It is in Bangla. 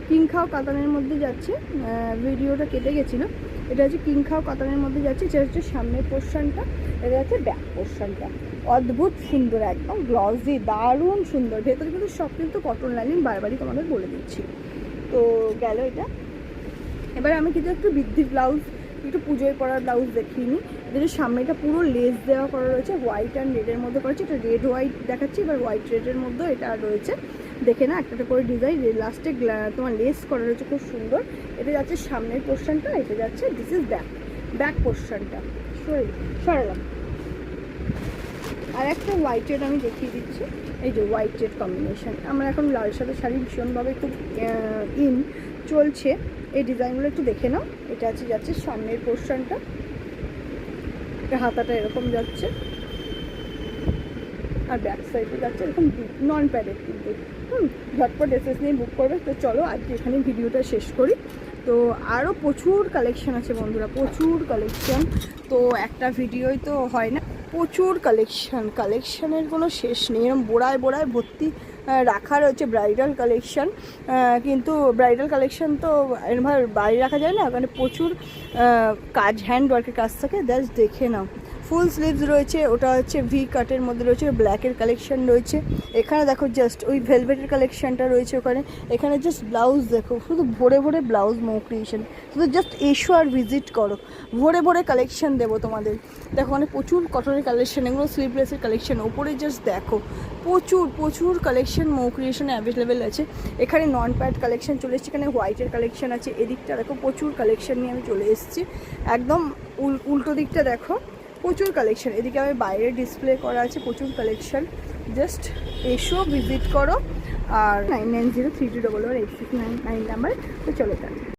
কিং খাও কাতানের মধ্যে যাচ্ছে, ভিডিওটা কেটে গেছিলো। এটা হচ্ছে কিং খাও কাতানের মধ্যে যাচ্ছে। এটা হচ্ছে সামনের পোর্শনটা, এটা হচ্ছে ব্যাক পোর্শনটা। অদ্ভুত সুন্দর, একদম গ্লসি, দারুণ সুন্দর। ভেতরে কিন্তু সব কিন্তু কটন লাইনিং, বারবারই তোমাদের বলে দিচ্ছি। তো গেল এটা। এবার আমি কিন্তু একটু বৃদ্ধির ব্লাউজ, একটু পুজোয় পরার ব্লাউজ দেখিয়ে নিই। এদের সামনেটা পুরো লেস দেওয়া করা রয়েছে, হোয়াইট অ্যান্ড রেডের মধ্যে করেছে। এটা রেড হোয়াইট দেখাচ্ছি, এবার হোয়াইট রেডের মধ্যে এটা রয়েছে। দেখে না একটা করে ডিজাইন, লাস্টে তোমার লেস করা রয়েছে, খুব সুন্দর। এটা যাচ্ছে সামনের পোর্শনটা, এটা যাচ্ছে দিস ইজ ব্যাক পোর্শনটা। সরালাম। আর একটা হোয়াইট রেড আমি দেখিয়ে দিচ্ছি। এই যে হোয়াইট রেড কম্বিনেশন, আমরা এখন লাল সাদা শাড়ি ভীষণভাবে খুব ইন চলছে। এই ডিজাইনগুলো একটু দেখে নাও। এটা আছে যাচ্ছে সামনের পোর্শনটা, হাতাটা এরকম যাচ্ছে, আর ব্যাক সাইডে যাচ্ছে এরকম নন প্যাডেড কিন্তু। ঝটপট এসএস নিয়ে বুক করবে। তো চলো আজকে এখানে ভিডিওটা শেষ করি। তো আরও প্রচুর কালেকশান আছে বন্ধুরা, প্রচুর কালেকশান। তো একটা ভিডিওই তো হয় না, প্রচুর কালেকশানের কোনো শেষ নেই। এরকম বোড়ায় ভর্তি রাখা রয়েছে ব্রাইডাল কালেকশান। কিন্তু ব্রাইডাল কালেকশান তো এরভাবে বাইরে রাখা যায় না, মানে প্রচুর কাজ, হ্যান্ড ওয়ার্কের কাজ থাকে। জাস্ট দেখে নাও, ফুল স্লিভস রয়েছে, ওটা হচ্ছে ভি কাটের মধ্যে রয়েছে, ব্ল্যাকের কালেকশান রয়েছে। এখানে দেখো জাস্ট ওই ভেলভেটের কালেকশানটা রয়েছে ওখানে। এখানে জাস্ট ব্লাউজ দেখো, শুধু ভরে ব্লাউজ মো ক্রিয়েশন। শুধু জাস্ট এসো আর ভিজিট করো, ভরে কালেকশান দেবো তোমাদের। দেখো মানে প্রচুর কটনের কালেকশান, এগুলো স্লিভলেসের কালেকশান। ওপরে জাস্ট দেখো প্রচুর কালেকশান মো ক্রিয়েশনে অ্যাভেলেবেল আছে। এখানে নন প্যাড কালেকশান চলে এসেছে, এখানে হোয়াইটের কালেকশান আছে। এদিকটা দেখো প্রচুর কালেকশান নিয়ে আমি চলে এসেছি। একদম উল্টো দিকটা দেখো প্রচুর কালেকশান। এদিকে আমি বাইরে ডিসপ্লে করা আছে প্রচুর কালেকশান। জাস্ট এসো, ভিজিট করো। আর 9903218869 নাম্বার। তো চলো তাহলে।